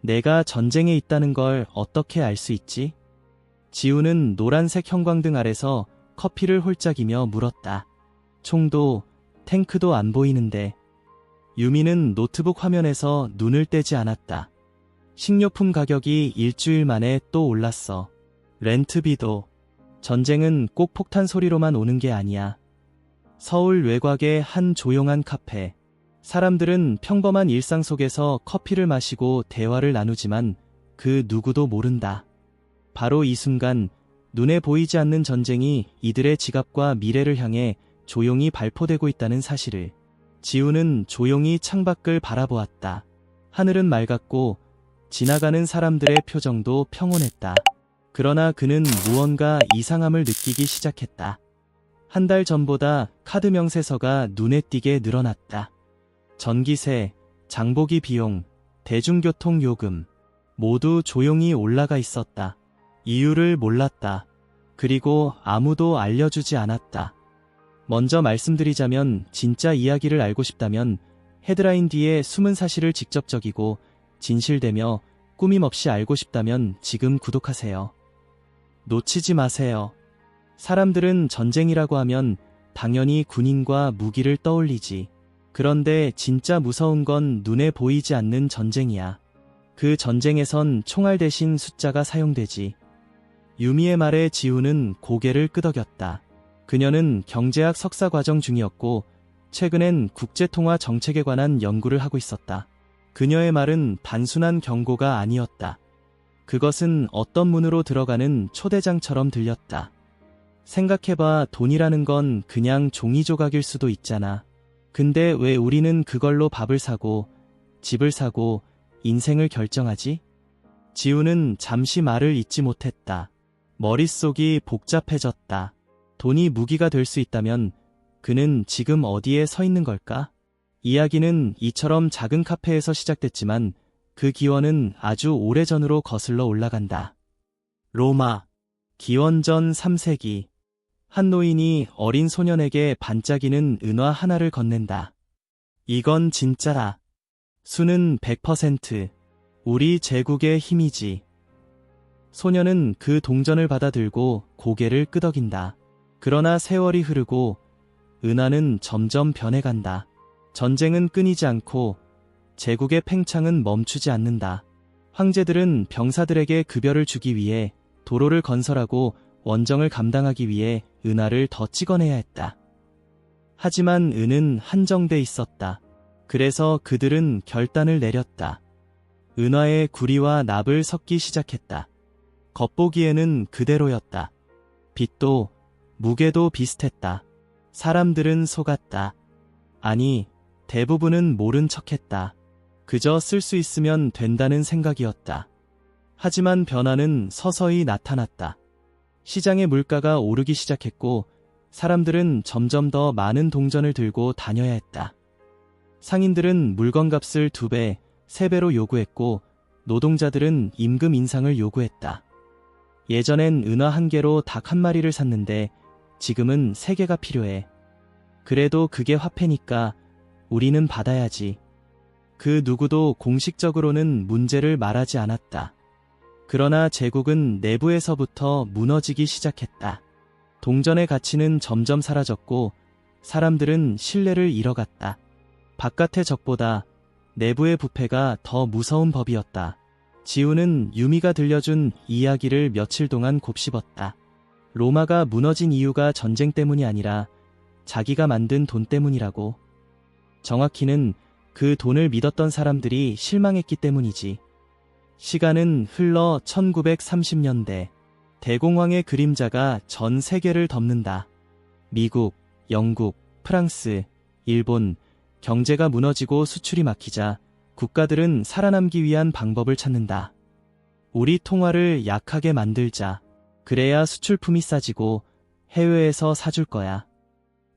내가 전쟁에 있다는 걸 어떻게 알 수 있지? 지우는 노란색 형광등 아래서 커피를 홀짝이며 물었다. 총도 탱크도 안 보이는데. 유미는 노트북 화면에서 눈을 떼지 않았다. 식료품 가격이 일주일 만에 또 올랐어. 렌트비도. 전쟁은 꼭 폭탄 소리로만 오는 게 아니야. 서울 외곽의 한 조용한 카페. 사람들은 평범한 일상 속에서 커피를 마시고 대화를 나누지만 그 누구도 모른다. 바로 이 순간 눈에 보이지 않는 전쟁이 이들의 지갑과 미래를 향해 조용히 발포되고 있다는 사실을. 지우는 조용히 창밖을 바라보았다. 하늘은 맑았고 지나가는 사람들의 표정도 평온했다. 그러나 그는 무언가 이상함을 느끼기 시작했다. 한 달 전보다 카드 명세서가 눈에 띄게 늘어났다. 전기세, 장보기 비용, 대중교통 요금 모두 조용히 올라가 있었다. 이유를 몰랐다. 그리고 아무도 알려주지 않았다. 먼저 말씀드리자면 진짜 이야기를 알고 싶다면 헤드라인 뒤에 숨은 사실을 직접 적이고 진실되며 꾸밈 없이 알고 싶다면 지금 구독하세요. 놓치지 마세요. 사람들은 전쟁이라고 하면 당연히 군인과 무기를 떠올리지. 그런데 진짜 무서운 건 눈에 보이지 않는 전쟁이야. 그 전쟁에선 총알 대신 숫자가 사용되지. 유미의 말에 지우는 고개를 끄덕였다. 그녀는 경제학 석사 과정 중이었고 최근엔 국제통화 정책에 관한 연구를 하고 있었다. 그녀의 말은 단순한 경고가 아니었다. 그것은 어떤 문으로 들어가는 초대장처럼 들렸다. 생각해봐, 돈이라는 건 그냥 종이 조각일 수도 있잖아. 근데 왜 우리는 그걸로 밥을 사고 집을 사고 인생을 결정하지? 지우는 잠시 말을 잇지 못했다. 머릿속이 복잡해졌다. 돈이 무기가 될 수 있다면 그는 지금 어디에 서 있는 걸까? 이야기는 이처럼 작은 카페에서 시작됐지만 그 기원은 아주 오래전으로 거슬러 올라간다. 로마, 기원전 3세기. 한 노인이 어린 소년에게 반짝이는 은화 하나를 건넨다. 이건 진짜라. 수는 100%. 우리 제국의 힘이지. 소년은 그 동전을 받아들고 고개를 끄덕인다. 그러나 세월이 흐르고 은하는 점점 변해간다. 전쟁은 끊이지 않고 제국의 팽창은 멈추지 않는다. 황제들은 병사들에게 급여를 주기 위해 도로를 건설하고 원정을 감당하기 위해 은하를 더 찍어내야 했다. 하지만 은은 한정돼 있었다. 그래서 그들은 결단을 내렸다. 은화에 구리와 납을 섞기 시작했다. 겉보기에는 그대로였다. 빛도 무게도 비슷했다. 사람들은 속았다. 아니, 대부분은 모른 척했다. 그저 쓸 수 있으면 된다는 생각이었다. 하지만 변화는 서서히 나타났다. 시장의 물가가 오르기 시작했고 사람들은 점점 더 많은 동전을 들고 다녀야 했다. 상인들은 물건값을 2배, 3배로 요구했고 노동자들은 임금 인상을 요구했다. 예전엔 은화 1개로 닭 1마리를 샀는데 지금은 3개가 필요해. 그래도 그게 화폐니까 우리는 받아야지. 그 누구도 공식적으로는 문제를 말하지 않았다. 그러나 제국은 내부에서부터 무너지기 시작했다. 동전의 가치는 점점 사라졌고 사람들은 신뢰를 잃어갔다. 바깥의 적보다 내부의 부패가 더 무서운 법이었다. 지우는 유미가 들려준 이야기를 며칠 동안 곱씹었다. 로마가 무너진 이유가 전쟁 때문이 아니라 자기가 만든 돈 때문이라고. 정확히는 그 돈을 믿었던 사람들이 실망했기 때문이지. 시간은 흘러 1930년대. 대공황의 그림자가 전 세계를 덮는다. 미국, 영국, 프랑스, 일본, 경제가 무너지고 수출이 막히자 국가들은 살아남기 위한 방법을 찾는다. 우리 통화를 약하게 만들자. 그래야 수출품이 싸지고 해외에서 사줄 거야.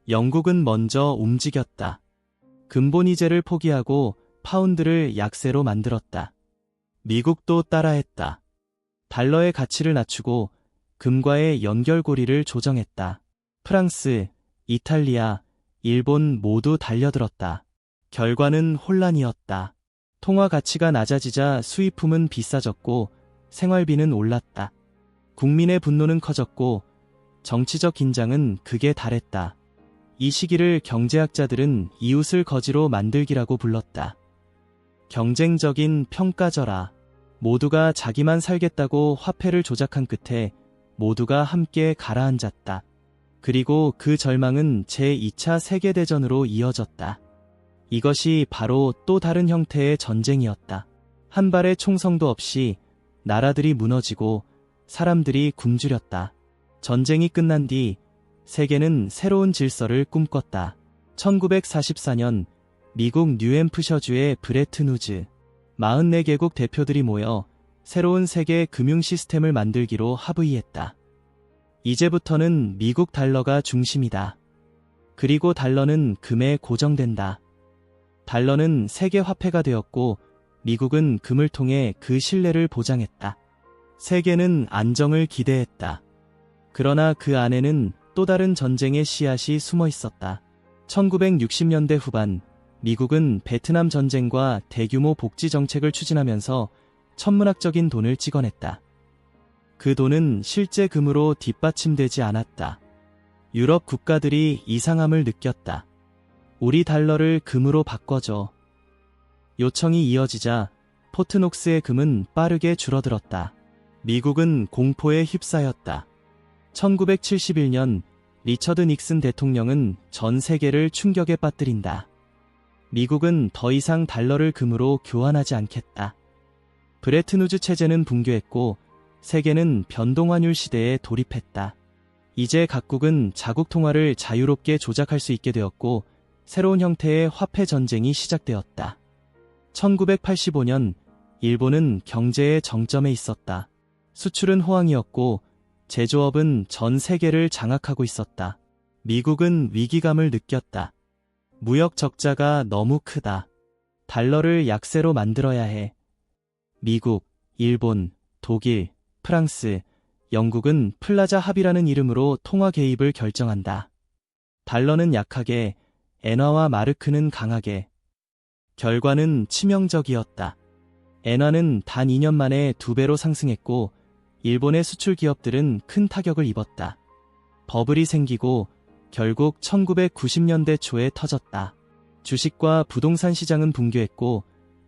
영국은 먼저 움직였다. 근본이제를 포기하고 파운드를 약세로 만들었다. 미국도 따라했다. 달러의 가치를 낮추고 금과의 연결고리를 조정했다. 프랑스, 이탈리아, 일본 모두 달려들었다. 결과는 혼란이었다. 통화 가치가 낮아지자 수입품은 비싸졌고 생활비는 올랐다. 국민의 분노는 커졌고 정치적 긴장은 극에 달했다. 이 시기를 경제학자들은 이웃을 거지로 만들기라고 불렀다. 경쟁적인 평가절하. 모두가 자기만 살겠다고 화폐를 조작한 끝에 모두가 함께 가라앉았다. 그리고 그 절망은 제2차 세계대전으로 이어졌다. 이것이 바로 또 다른 형태의 전쟁이었다. 한 발의 총성도 없이 나라들이 무너지고 사람들이 굶주렸다. 전쟁이 끝난 뒤 세계는 새로운 질서를 꿈꿨다. 1944년 미국 뉴햄프셔주의 브레튼 우즈 44개국 대표들이 모여 새로운 세계 금융 시스템을 만들기로 합의했다. 이제부터는 미국 달러가 중심이다. 그리고 달러는 금에 고정된다. 달러는 세계 화폐가 되었고 미국은 금을 통해 그 신뢰를 보장했다. 세계는 안정을 기대했다. 그러나 그 안에는 또 다른 전쟁의 씨앗이 숨어 있었다. 1960년대 후반 미국은 베트남 전쟁과 대규모 복지 정책을 추진하면서 천문학적인 돈을 찍어냈다. 그 돈은 실제 금으로 뒷받침되지 않았다. 유럽 국가들이 이상함을 느꼈다. 우리 달러를 금으로 바꿔줘. 요청이 이어지자 포트녹스의 금은 빠르게 줄어들었다. 미국은 공포에 휩싸였다. 1971년 리처드 닉슨 대통령은 전 세계를 충격에 빠뜨린다. 미국은 더 이상 달러를 금으로 교환하지 않겠다. 브레튼 우즈 체제는 붕괴했고 세계는 변동환율 시대에 돌입했다. 이제 각국은 자국 통화를 자유롭게 조작할 수 있게 되었고 새로운 형태의 화폐 전쟁이 시작되었다. 1985년 일본은 경제의 정점에 있었다. 수출은 호황이었고 제조업은 전 세계를 장악하고 있었다. 미국은 위기감을 느꼈다. 무역 적자가 너무 크다. 달러를 약세로 만들어야 해. 미국, 일본, 독일, 프랑스, 영국은 플라자 합의라는 이름으로 통화 개입을 결정한다. 달러는 약하게, 엔화와 마르크는 강하게. 결과는 치명적이었다. 엔화는 단 2년 만에 2배로 상승했고 일본의 수출 기업들은 큰 타격을 입었다. 버블이 생기고 결국 1990년대 초에 터졌다. 주식과 부동산 시장은 붕괴했고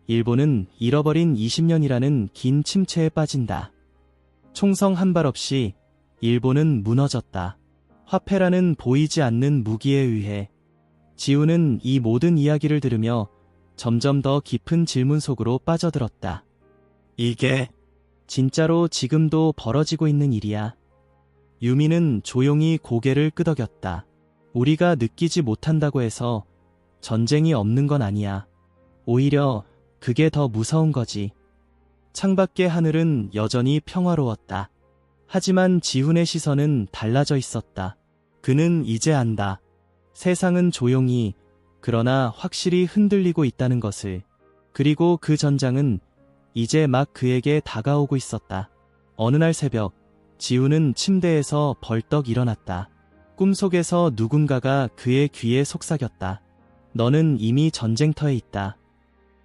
일본은 잃어버린 20년이라는 긴 침체에 빠진다. 총성 한 발 없이 일본은 무너졌다. 화폐라는 보이지 않는 무기에 의해. 지우는 이 모든 이야기를 들으며 점점 더 깊은 질문 속으로 빠져들었다. 이게 진짜로 지금도 벌어지고 있는 일이야? 유미는 조용히 고개를 끄덕였다. 우리가 느끼지 못한다고 해서 전쟁이 없는 건 아니야. 오히려 그게 더 무서운 거지. 창밖의 하늘은 여전히 평화로웠다. 하지만 지훈의 시선은 달라져 있었다. 그는 이제 안다. 세상은 조용히 그러나 확실히 흔들리고 있다는 것을. 그리고 그 전장은 이제 막 그에게 다가오고 있었다. 어느 날 새벽 지훈은 침대에서 벌떡 일어났다. 꿈속에서 누군가가 그의 귀에 속삭였다. 너는 이미 전쟁터에 있다.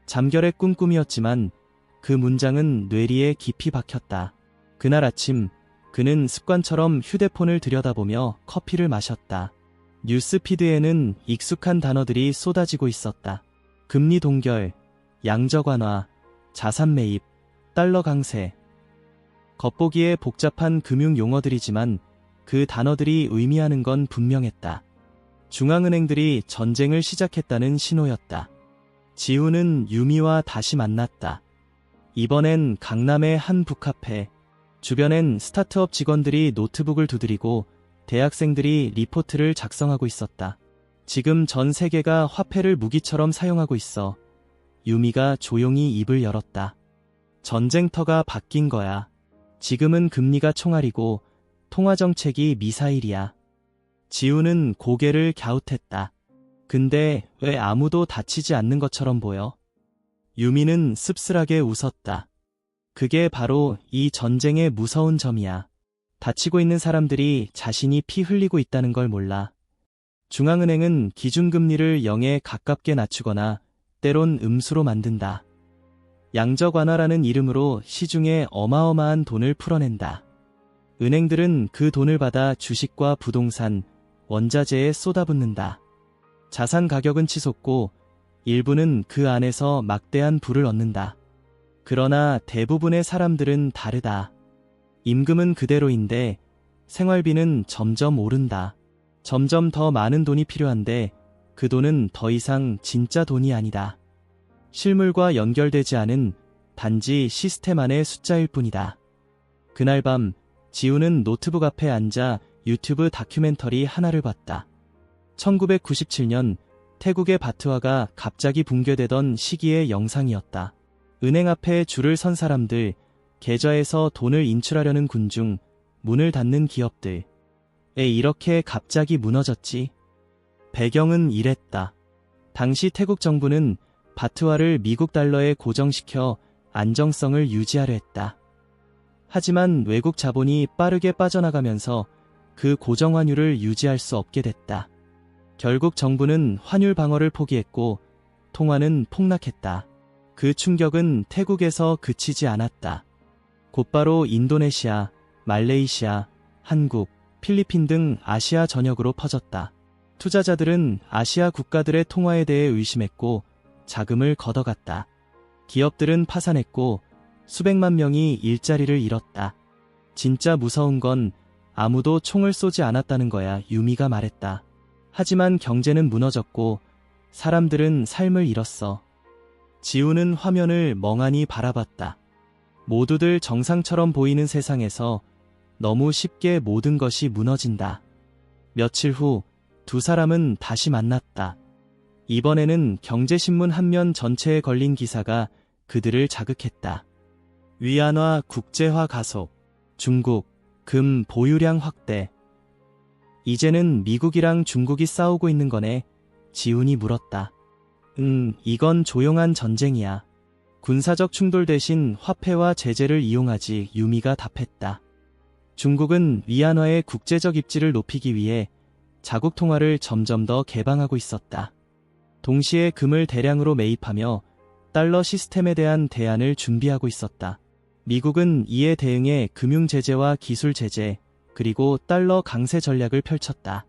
잠결의 꿈이었지만 그 문장은 뇌리에 깊이 박혔다. 그날 아침 그는 습관처럼 휴대폰을 들여다보며 커피를 마셨다. 뉴스피드에는 익숙한 단어들이 쏟아지고 있었다. 금리 동결, 양적 완화, 자산 매입, 달러 강세. 겉보기에 복잡한 금융 용어들이지만 그 단어들이 의미하는 건 분명했다. 중앙은행들이 전쟁을 시작했다는 신호였다. 지훈은 유미와 다시 만났다. 이번엔 강남의 한 북카페. 주변엔 스타트업 직원들이 노트북을 두드리고 대학생들이 리포트를 작성하고 있었다. 지금 전 세계가 화폐를 무기처럼 사용하고 있어. 유미가 조용히 입을 열었다. 전쟁터가 바뀐 거야. 지금은 금리가 총알이고 통화정책이 미사일이야. 지훈은 고개를 갸웃했다. 근데 왜 아무도 다치지 않는 것처럼 보여? 유미는 씁쓸하게 웃었다. 그게 바로 이 전쟁의 무서운 점이야. 다치고 있는 사람들이 자신이 피 흘리고 있다는 걸 몰라. 중앙은행은 기준금리를 0에 가깝게 낮추거나 때론 음수로 만든다. 양적 완화라는 이름으로 시중에 어마어마한 돈을 풀어낸다. 은행들은 그 돈을 받아 주식과 부동산, 원자재에 쏟아붓는다. 자산 가격은 치솟고 일부는 그 안에서 막대한 부를 얻는다. 그러나 대부분의 사람들은 다르다. 임금은 그대로인데 생활비는 점점 오른다. 점점 더 많은 돈이 필요한데 그 돈은 더 이상 진짜 돈이 아니다. 실물과 연결되지 않은 단지 시스템 안의 숫자일 뿐이다. 그날 밤 지우는 노트북 앞에 앉아 유튜브 다큐멘터리 하나를 봤다. 1997년 태국의 바트화가 갑자기 붕괴되던 시기의 영상이었다. 은행 앞에 줄을 선 사람들, 계좌에서 돈을 인출하려는 군중, 문을 닫는 기업들. 이렇게 갑자기 무너졌지? 배경은 이랬다. 당시 태국 정부는 바트화를 미국 달러에 고정시켜 안정성을 유지하려 했다. 하지만 외국 자본이 빠르게 빠져나가면서 그 고정 환율을 유지할 수 없게 됐다. 결국 정부는 환율 방어를 포기했고 통화는 폭락했다. 그 충격은 태국에서 그치지 않았다. 곧바로 인도네시아, 말레이시아, 한국, 필리핀 등 아시아 전역으로 퍼졌다. 투자자들은 아시아 국가들의 통화에 대해 의심했고 자금을 걷어갔다. 기업들은 파산했고 수백만 명이 일자리를 잃었다. 진짜 무서운 건 아무도 총을 쏘지 않았다는 거야, 유미가 말했다. 하지만 경제는 무너졌고 사람들은 삶을 잃었어. 지우는 화면을 멍하니 바라봤다. 모두들 정상처럼 보이는 세상에서 너무 쉽게 모든 것이 무너진다. 며칠 후 두 사람은 다시 만났다. 이번에는 경제신문 한 면 전체에 걸린 기사가 그들을 자극했다. 위안화 국제화 가속, 중국, 금 보유량 확대. 이제는 미국이랑 중국이 싸우고 있는 거네. 지훈이 물었다. 이건 조용한 전쟁이야. 군사적 충돌 대신 화폐와 제재를 이용하지, 유미가 답했다. 중국은 위안화의 국제적 입지를 높이기 위해 자국 통화를 점점 더 개방하고 있었다. 동시에 금을 대량으로 매입하며 달러 시스템에 대한 대안을 준비하고 있었다. 미국은 이에 대응해 금융 제재와 기술 제재, 그리고 달러 강세 전략을 펼쳤다.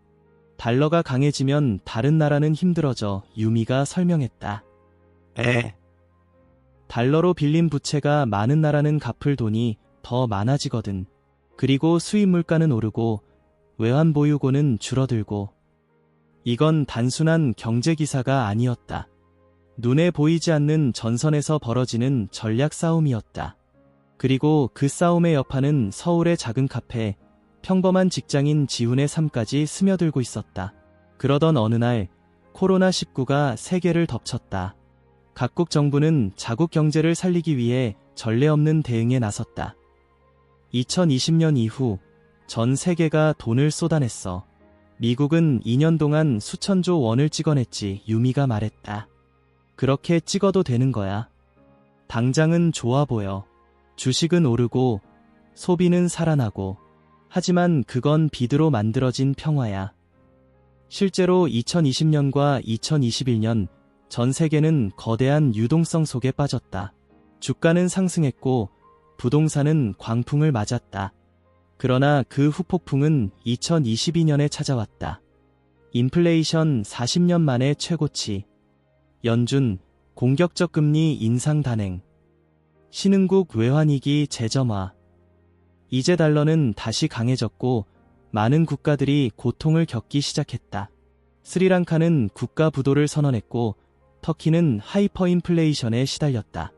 달러가 강해지면 다른 나라는 힘들어져, 유미가 설명했다. 달러로 빌린 부채가 많은 나라는 갚을 돈이 더 많아지거든. 그리고 수입 물가는 오르고 외환 보유고는 줄어들고. 이건 단순한 경제 기사가 아니었다. 눈에 보이지 않는 전선에서 벌어지는 전략 싸움이었다. 그리고 그 싸움의 여파는 서울의 작은 카페, 평범한 직장인 지훈의 삶까지 스며들고 있었다. 그러던 어느 날 코로나19가 세계를 덮쳤다. 각국 정부는 자국 경제를 살리기 위해 전례 없는 대응에 나섰다. 2020년 이후 전 세계가 돈을 쏟아냈어. 미국은 2년 동안 수천조 원을 찍어냈지, 유미가 말했다. 그렇게 찍어도 되는 거야. 당장은 좋아 보여. 주식은 오르고 소비는 살아나고. 하지만 그건 비드로 만들어진 평화야. 실제로 2020년과 2021년 전 세계는 거대한 유동성 속에 빠졌다. 주가는 상승했고 부동산은 광풍을 맞았다. 그러나 그 후폭풍은 2022년에 찾아왔다. 인플레이션 40년 만에 최고치. 연준, 공격적 금리 인상 단행. 신흥국 외환위기 재점화. 이제 달러는 다시 강해졌고 많은 국가들이 고통을 겪기 시작했다. 스리랑카는 국가 부도를 선언했고 터키는 하이퍼인플레이션에 시달렸다.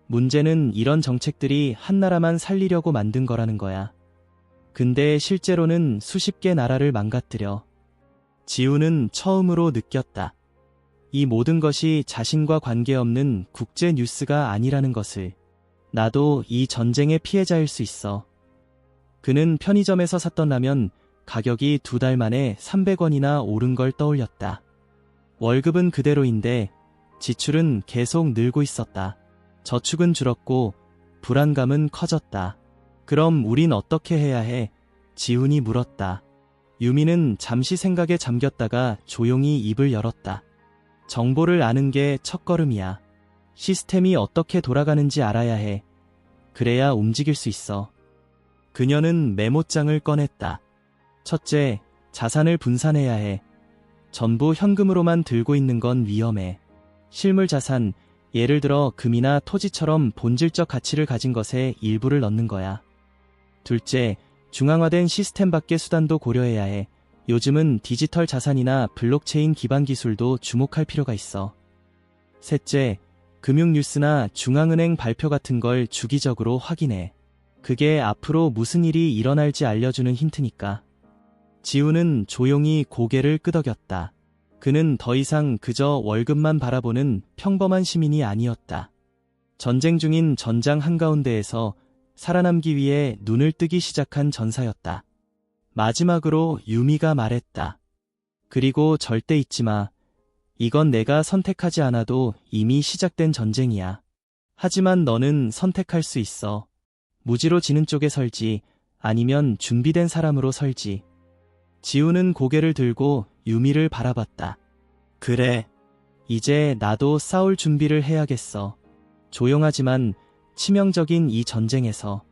문제는 이런 정책들이 한 나라만 살리려고 만든 거라는 거야. 근데 실제로는 수십 개 나라를 망가뜨려. 지우는 처음으로 느꼈다. 이 모든 것이 자신과 관계없는 국제 뉴스가 아니라는 것을. 나도 이 전쟁의 피해자일 수 있어. 그는 편의점에서 샀던 라면 가격이 2달 만에 300원이나 오른 걸 떠올렸다. 월급은 그대로인데 지출은 계속 늘고 있었다. 저축은 줄었고 불안감은 커졌다. 그럼 우린 어떻게 해야 해? 지훈이 물었다. 유미는 잠시 생각에 잠겼다가 조용히 입을 열었다. 정보를 아는 게 첫걸음이야. 시스템이 어떻게 돌아가는지 알아야 해. 그래야 움직일 수 있어. 그녀는 메모장을 꺼냈다. 첫째, 자산을 분산해야 해. 전부 현금으로만 들고 있는 건 위험해. 실물 자산, 예를 들어 금이나 토지처럼 본질적 가치를 가진 것에 일부를 넣는 거야. 둘째, 중앙화된 시스템 밖의 수단도 고려해야 해. 요즘은 디지털 자산이나 블록체인 기반 기술도 주목할 필요가 있어. 셋째, 금융 뉴스나 중앙은행 발표 같은 걸 주기적으로 확인해. 그게 앞으로 무슨 일이 일어날지 알려주는 힌트니까. 지우는 조용히 고개를 끄덕였다. 그는 더 이상 그저 월급만 바라보는 평범한 시민이 아니었다. 전쟁 중인 전장 한가운데에서 살아남기 위해 눈을 뜨기 시작한 전사였다. 마지막으로 유미가 말했다. 그리고 절대 잊지 마. 이건 내가 선택하지 않아도 이미 시작된 전쟁이야. 하지만 너는 선택할 수 있어. 무지로 지는 쪽에 설지, 아니면 준비된 사람으로 설지. 지우는 고개를 들고 유미를 바라봤다. 그래. 이제 나도 싸울 준비를 해야겠어. 조용하지만 치명적인 이 전쟁에서.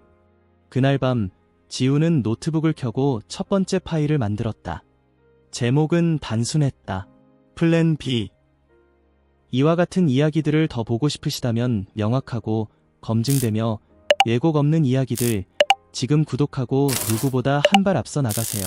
그날 밤, 지우는 노트북을 켜고 첫 번째 파일을 만들었다. 제목은 단순했다. 플랜 B. 이와 같은 이야기들을 더 보고 싶으시다면 명확하고 검증되며 왜곡 없는 이야기들, 지금 구독하고 누구보다 한 발 앞서 나가세요.